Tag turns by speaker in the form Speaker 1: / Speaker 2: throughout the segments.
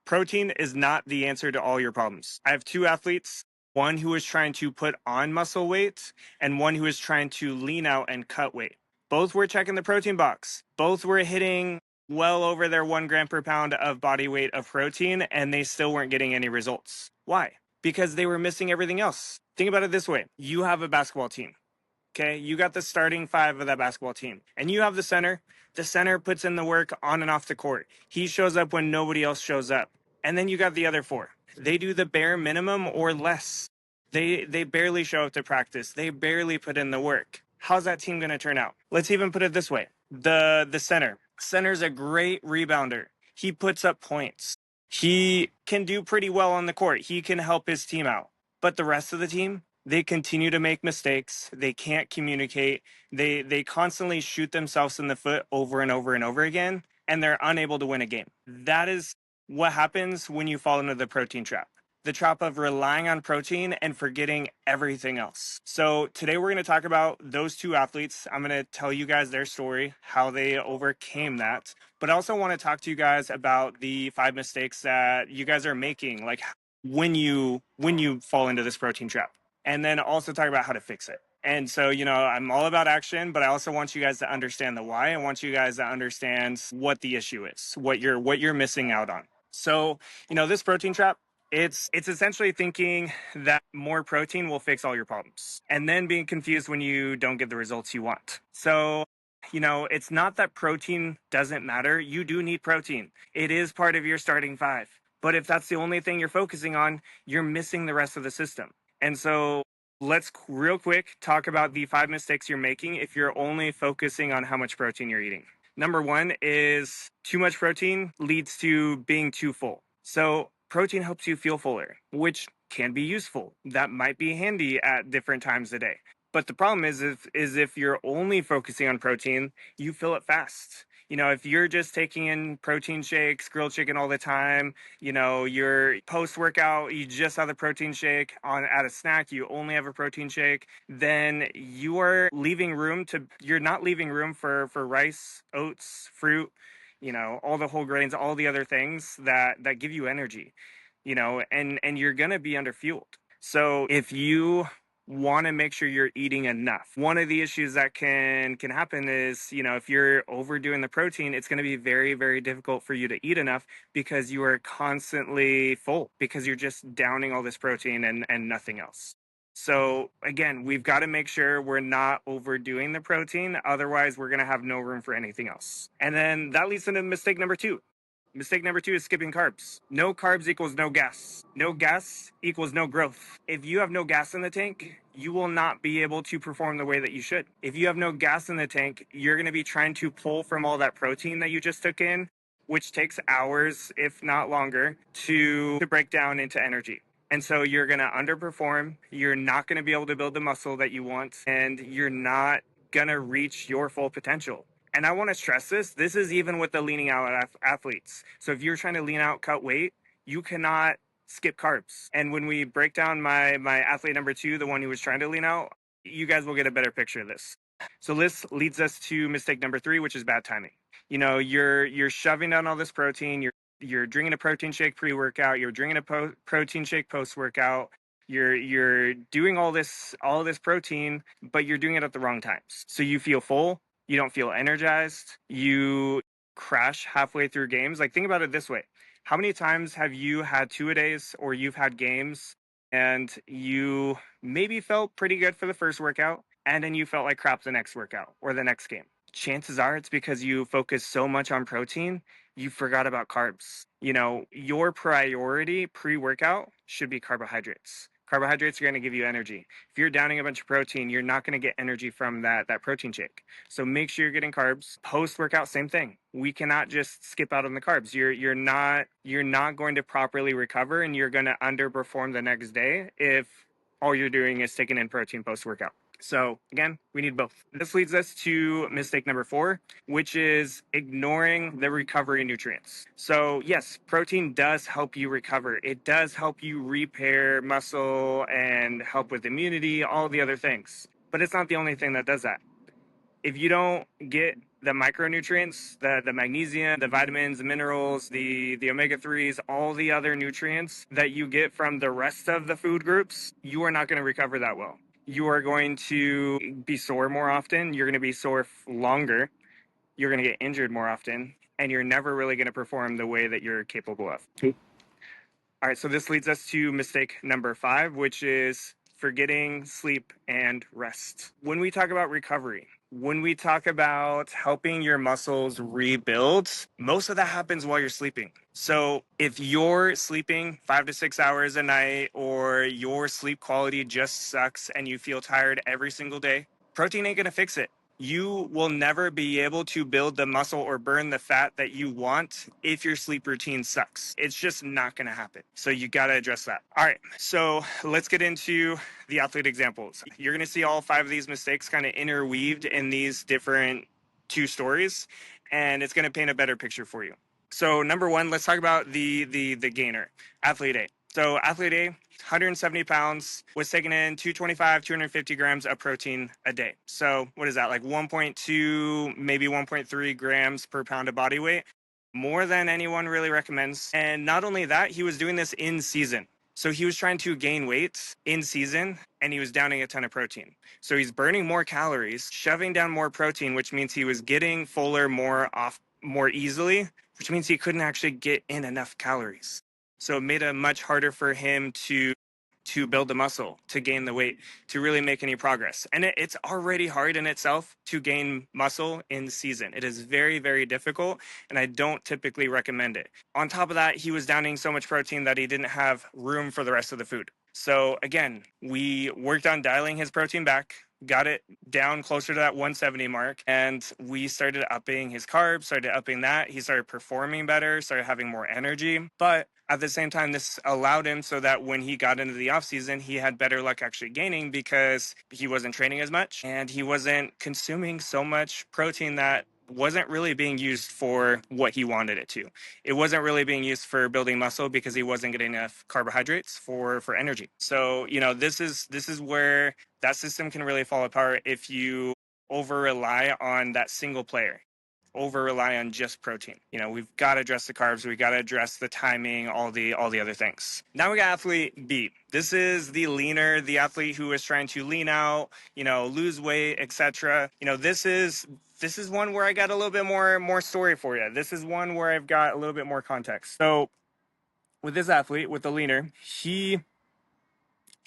Speaker 1: Protein is not the answer to all your problems. I have two athletes, one who is trying to put on muscle weight and one who is trying to lean out and cut weight. Both were checking the protein box. Both were hitting well over their 1 gram per pound of body weight of protein, and they still weren't getting any results. Why? Because they were missing everything else. Think about it this way. You have a basketball team. Okay, you got the starting five of that basketball team, and you have the center. The center puts in the work on and off the court. He shows up when nobody else shows up. And then you got the other four. They do the bare minimum or less. They barely show up to practice. They barely put in the work. How's that team going to turn out? Let's even put it this way. The center. Center's a great rebounder. He puts up points. He can do pretty well on the court. He can help his team out. But the rest of the team, they continue to make mistakes. They can't communicate. They constantly shoot themselves in the foot over and over and over again, and they're unable to win a game. That is what happens when you fall into the protein trap. The trap of relying on protein and forgetting everything else. So today we're going to talk about those two athletes. I'm going to tell you guys their story, how they overcame that. But I also want to talk to you guys about the 5 mistakes that you guys are making, like when you fall into this protein trap. And then also talk about how to fix it. And so, I'm all about action, but I also want you guys to understand the why. I want you guys to understand what the issue is, what you're missing out on. So, this protein trap, it's essentially thinking that more protein will fix all your problems, and then being confused when you don't get the results you want. So, it's not that protein doesn't matter. You do need protein. It is part of your starting five. But if that's the only thing you're focusing on, you're missing the rest of the system. And so let's real quick talk about the 5 mistakes you're making if you're only focusing on how much protein you're eating. Number 1 is too much protein leads to being too full. So protein helps you feel fuller, which can be useful. That might be handy at different times of the day. But the problem is if you're only focusing on protein, you fill it fast. If you're just taking in protein shakes, grilled chicken all the time, your post-workout, you just have the protein shake at a snack, you only have a protein shake, then you're not leaving room for rice, oats, fruit, all the whole grains, all the other things that give you energy, and you're going to be underfueled. So if you want to make sure you're eating enough. One of the issues that can happen is, if you're overdoing the protein, it's going to be very, very difficult for you to eat enough because you are constantly full because you're just downing all this protein and nothing else. So again, we've got to make sure we're not overdoing the protein. Otherwise, we're going to have no room for anything else. And then that leads into mistake number 2. Mistake number 2 is skipping carbs. No carbs equals no gas. No gas equals no growth. If you have no gas in the tank, you will not be able to perform the way that you should. If you have no gas in the tank, you're going to be trying to pull from all that protein that you just took in, which takes hours, if not longer, to break down into energy. And so you're going to underperform. You're not going to be able to build the muscle that you want, and you're not going to reach your full potential. And I want to stress this is even with the leaning out athletes. So if you're trying to lean out, cut weight, you cannot skip carbs. And when we break down my athlete number 2, the one who was trying to lean out, you guys will get a better picture of this. So this leads us to mistake number 3, which is bad timing. You're shoving down all this protein. You're drinking a protein shake pre-workout. You're drinking a protein shake post-workout. You're doing all this protein, but you're doing it at the wrong times. So you feel full. You don't feel energized. You crash halfway through games. Like, think about it this way. How many times have you had 2-a-days or you've had games and you maybe felt pretty good for the first workout and then you felt like crap the next workout or the next game? Chances are it's because you focus so much on protein, you forgot about carbs. Your priority pre-workout should be carbohydrates. Carbohydrates are going to give you energy. If you're downing a bunch of protein, you're not going to get energy from that protein shake. So make sure you're getting carbs. Post-workout, same thing. We cannot just skip out on the carbs. You're not going to properly recover, and you're going to underperform the next day if all you're doing is taking in protein post-workout. So again, we need both. This leads us to mistake number 4, which is ignoring the recovery nutrients. So yes, protein does help you recover. It does help you repair muscle and help with immunity, all the other things. But it's not the only thing that does that. If you don't get the micronutrients, the magnesium, the vitamins, the minerals, the omega-3s, all the other nutrients that you get from the rest of the food groups, you are not going to recover that well. You are going to be sore more often. You're going to be sore longer. You're going to get injured more often, and you're never really going to perform the way that you're capable of. All right, so this leads us to mistake number 5, which is forgetting sleep and rest. When we talk about recovery, when we talk about helping your muscles rebuild, most of that happens while you're sleeping. So if you're sleeping 5 to 6 hours a night, or your sleep quality just sucks and you feel tired every single day, protein ain't gonna fix it. You will never be able to build the muscle or burn the fat that you want if your sleep routine sucks. It's just not going to happen. So you got to address that. All right. So let's get into the athlete examples. You're going to see all 5 of these mistakes kind of interweaved in these different 2 stories, and it's going to paint a better picture for you. So number 1, let's talk about the gainer, athlete A. So athlete A, 170 pounds, was taking in 225, 250 grams of protein a day. So what is that, like 1.2, maybe 1.3 grams per pound of body weight? More than anyone really recommends. And not only that, he was doing this in season. So he was trying to gain weight in season, and he was downing a ton of protein. So he's burning more calories, shoving down more protein, which means he was getting fuller more easily, which means he couldn't actually get in enough calories. So it made it much harder for him to build the muscle, to gain the weight, to really make any progress. And it's already hard in itself to gain muscle in season. It is very, very difficult, and I don't typically recommend it. On top of that, he was downing so much protein that he didn't have room for the rest of the food. So again, we worked on dialing his protein back, got it down closer to that 170 mark, and we started upping his carbs, started upping that. He started performing better, started having more energy. But at the same time, this allowed him so that when he got into the off season, he had better luck actually gaining, because he wasn't training as much and he wasn't consuming so much protein that wasn't really being used for what he wanted it to. It wasn't really being used for building muscle because he wasn't getting enough carbohydrates for energy. So, this is where that system can really fall apart if you over rely on that single player, over rely on just protein. We've got to address the carbs, we got to address the timing, all the other things. Now we got athlete B. This is the leaner, the athlete who is trying to lean out, lose weight, etc. This is one where I got a little bit more story for you. This is one where I've got a little bit more context. So with this athlete, with the leaner, he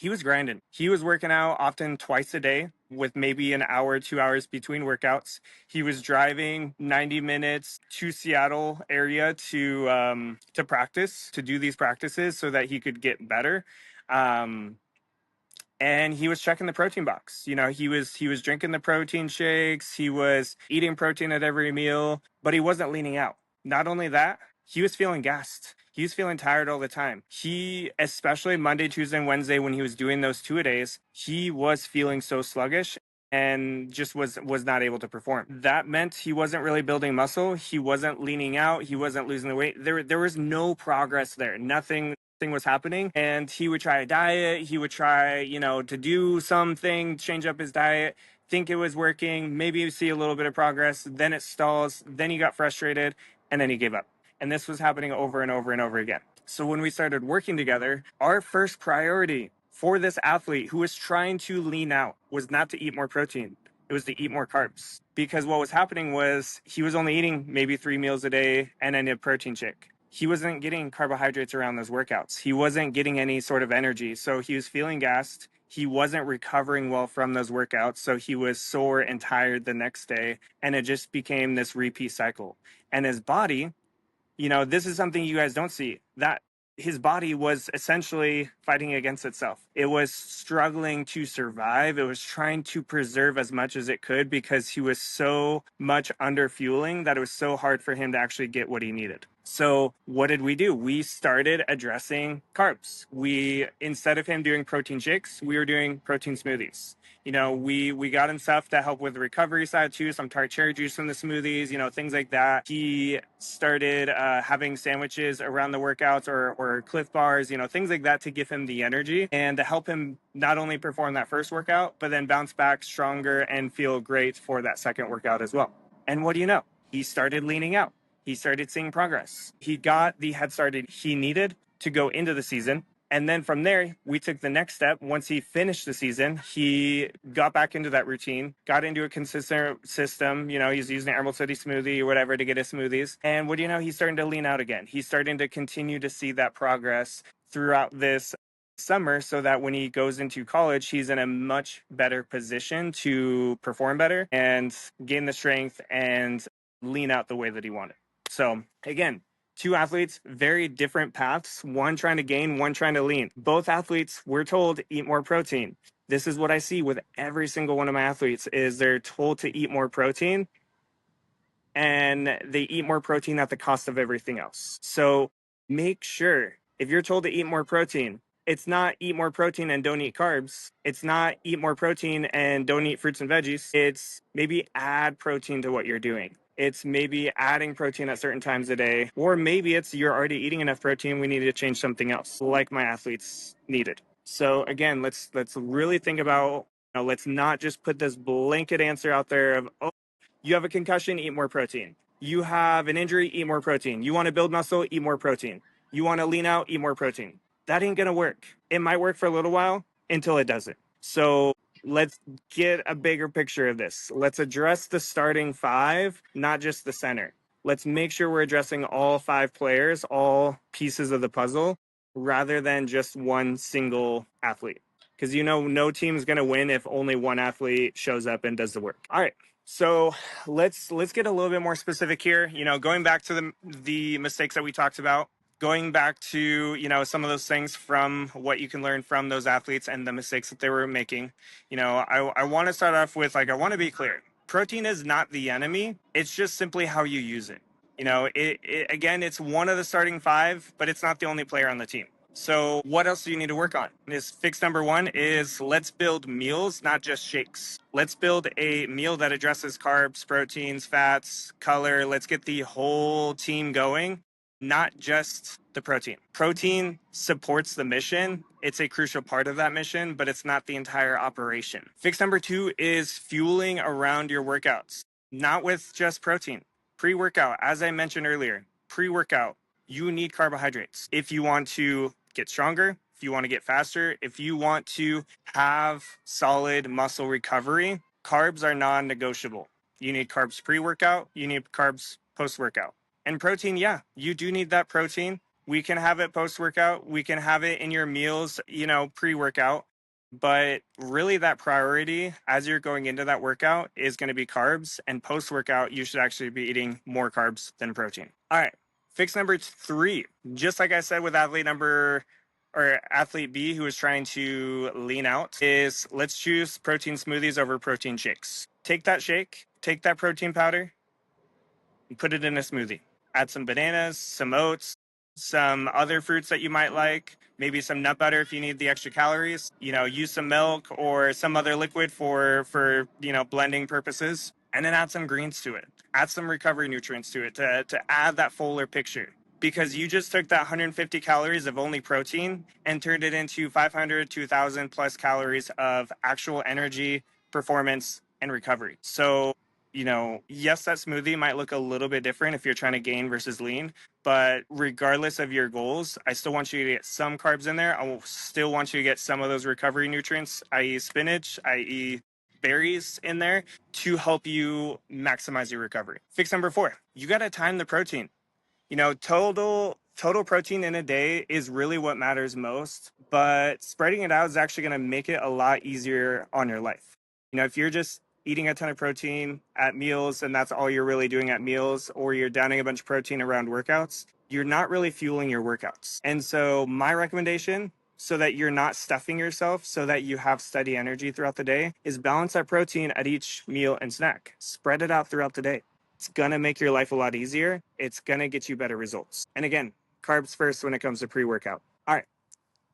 Speaker 1: was grinding. He was working out often twice a day with maybe an hour, 2 hours between workouts. He was driving 90 minutes to Seattle area to practice, to do these practices so that he could get better. And he was checking the protein box. He was drinking the protein shakes. He was eating protein at every meal, but he wasn't leaning out. Not only that, he was feeling gassed. He was feeling tired all the time. He, especially Monday, Tuesday, and Wednesday, when he was doing those 2-a-days, he was feeling so sluggish and just was not able to perform. That meant he wasn't really building muscle. He wasn't leaning out. He wasn't losing the weight. There was no progress there. Nothing was happening. And he would try a diet. He would try, to do something, change up his diet, think it was working, maybe see a little bit of progress. Then it stalls. Then he got frustrated, and then he gave up. And this was happening over and over and over again. So when we started working together, our first priority for this athlete who was trying to lean out was not to eat more protein. It was to eat more carbs. Because what was happening was he was only eating maybe 3 meals a day and then a protein shake. He wasn't getting carbohydrates around those workouts. He wasn't getting any sort of energy. So he was feeling gassed. He wasn't recovering well from those workouts. So he was sore and tired the next day. And it just became this repeat cycle. And his body, this is something you guys don't see, that his body was essentially fighting against itself. It was struggling to survive. It was trying to preserve as much as it could because he was so much under fueling that it was so hard for him to actually get what he needed. So what did we do? We started addressing carbs. Instead of him doing protein shakes, we were doing protein smoothies. We got him stuff to help with the recovery side too, some tart cherry juice in the smoothies, things like that. He started having sandwiches around the workouts or Cliff bars, things like that to give him the energy and to help him not only perform that first workout, but then bounce back stronger and feel great for that second workout as well. And what do you know? He started leaning out. He started seeing progress. He got the head start he needed to go into the season. And then from there, we took the next step. Once he finished the season, he got back into that routine, got into a consistent system. You know, he's using Emerald City Smoothie or whatever to get his smoothies. And what do you know? He's starting to lean out again. He's starting to continue to see that progress throughout this summer, so that when he goes into college, he's in a much better position to perform better and gain the strength and lean out the way that he wanted. So again, two athletes, very different paths, one trying to gain, one trying to lean. Both athletes were told eat more protein. This is what I see with every single one of my athletes is they're told to eat more protein, and they eat more protein at the cost of everything else. So make sure if you're told to eat more protein, it's not eat more protein and don't eat carbs. It's not eat more protein and don't eat fruits and veggies. It's maybe add protein to what you're doing. It's maybe adding protein at certain times a day, or maybe it's you're already eating enough protein. We need to change something else, like my athletes needed. So again, let's really think about. Let's not just put this blanket answer out there of, oh, you have a concussion, eat more protein. You have an injury, eat more protein. You want to build muscle, eat more protein. You want to lean out, eat more protein. That ain't going to work. It might work for a little while until it doesn't. So let's get a bigger picture of this. Let's address the starting five, not just the center. Let's make sure we're addressing all five players, all pieces of the puzzle, rather than just one single athlete. Because no team is going to win if only one athlete shows up and does the work. All right. So let's get a little bit more specific here. Going back to the mistakes that we talked about, going back to some of those things from what you can learn from those athletes and the mistakes that they were making. I want to start off with, I want to be clear. Protein is not the enemy. It's just simply how you use it. Again, it's one of the starting five, but it's not the only player on the team. So what else do you need to work on? Fix number one is let's build meals, not just shakes. Let's build a meal that addresses carbs, proteins, fats, color. Let's get the whole team going, not just the protein. Protein supports the mission. It's a crucial part of that mission, but it's not the entire operation. Fix number two is fueling around your workouts, not with just protein. Pre-workout, as I mentioned earlier, pre-workout, you need carbohydrates. If you want to get stronger, if you want to get faster, if you want to have solid muscle recovery, carbs are non-negotiable. You need carbs pre-workout, you need carbs post-workout. And protein, yeah, you do need that protein. We can have it post-workout. We can have it in your meals, pre-workout. But really that priority as you're going into that workout is going to be carbs. And post-workout, you should actually be eating more carbs than protein. All right. Fix number three, just like I said with athlete B who is trying to lean out, is let's choose protein smoothies over protein shakes. Take that shake, take that protein powder, and put it in a smoothie. Add some bananas, some oats, some other fruits that you might like, maybe some nut butter if you need the extra calories. Use some milk or some other liquid for blending purposes. And then add some greens to it. Add some recovery nutrients to it to add that fuller picture. Because you just took that 150 calories of only protein and turned it into 500 to 1,000 plus calories of actual energy, performance, and recovery. So, yes, that smoothie might look a little bit different if you're trying to gain versus lean. But regardless of your goals, I still want you to get some carbs in there. I will still want you to get some of those recovery nutrients, i.e. spinach, i.e. berries in there to help you maximize your recovery. Fix number four, you got to time the protein. Total protein in a day is really what matters most, but spreading it out is actually going to make it a lot easier on your life. If you're just eating a ton of protein at meals and that's all you're really doing at meals, or you're downing a bunch of protein around workouts, you're not really fueling your workouts. And so my recommendation, so that you're not stuffing yourself, so that you have steady energy throughout the day, is balance that protein at each meal and snack. Spread it out throughout the day. It's going to make your life a lot easier. It's going to get you better results. And again, carbs first when it comes to pre-workout. All right.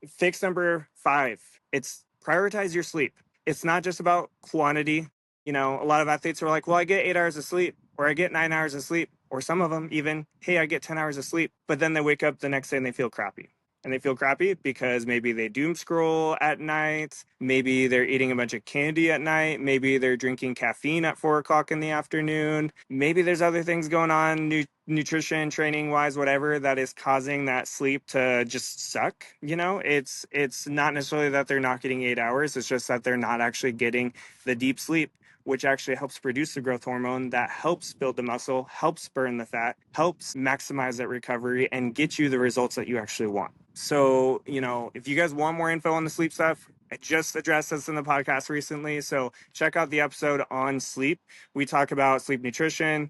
Speaker 1: Fix number five, it's prioritize your sleep. It's not just about quantity. A lot of athletes are like, well, I get 8 hours of sleep, or I get 9 hours of sleep, or some of them even, hey, I get 10 hours of sleep. But then they wake up the next day and they feel crappy. and they feel crappy because maybe they doom scroll at night, maybe they're eating a bunch of candy at night, maybe they're drinking caffeine at 4 o'clock in the afternoon, maybe there's other things going on, nutrition, training wise, whatever, that is causing that sleep to just suck. It's not necessarily that they're not getting 8 hours, it's just that they're not actually getting the deep sleep, which actually helps produce the growth hormone that helps build the muscle, helps burn the fat, helps maximize that recovery, and get you the results that you actually want. So, if you guys want more info on the sleep stuff, I just addressed this in the podcast recently. So check out the episode on sleep. We talk about sleep nutrition,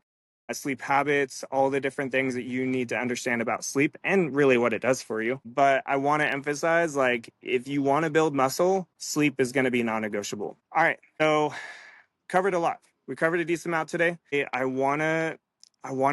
Speaker 1: sleep habits, all the different things that you need to understand about sleep and really what it does for you. But I want to emphasize, if you want to build muscle, sleep is going to be non-negotiable. All right. So covered a lot. We covered a decent amount today. I want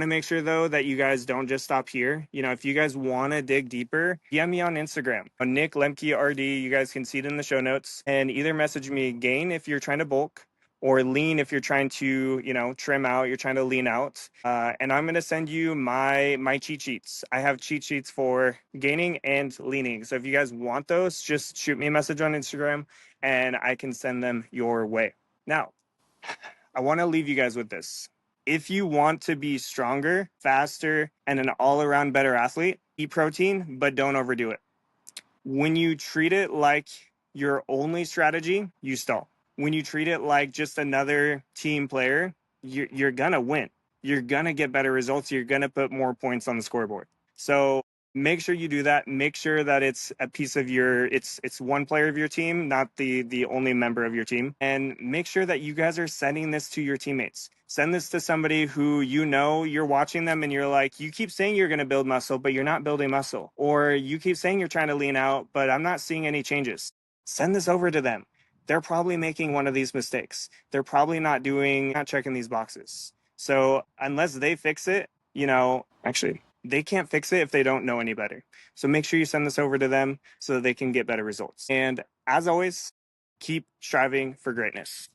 Speaker 1: to make sure though that you guys don't just stop here. If you guys want to dig deeper, DM me on Instagram, on Nick Lemke RD. You guys can see it in the show notes, and either message me gain if you're trying to bulk, or lean if you're trying to, trim out, you're trying to lean out. And I'm going to send you my cheat sheets. I have cheat sheets for gaining and leaning. So if you guys want those, just shoot me a message on Instagram and I can send them your way. Now, I want to leave you guys with this. If you want to be stronger, faster, and an all-around better athlete, eat protein, but don't overdo it. When you treat it like your only strategy, you stall. When you treat it like just another team player, you're going to win. You're going to get better results. You're going to put more points on the scoreboard. So make sure you do that. Make sure that it's a piece of it's one player of your team, not the only member of your team. And make sure that you guys are sending this to your teammates. Send this to somebody who you're watching them and you're like, you keep saying you're going to build muscle, but you're not building muscle. Or you keep saying you're trying to lean out, but I'm not seeing any changes. Send this over to them. They're probably making one of these mistakes. They're probably not checking these boxes. So unless they fix it, actually, they can't fix it if they don't know any better. So make sure you send this over to them so that they can get better results. And as always, keep striving for greatness.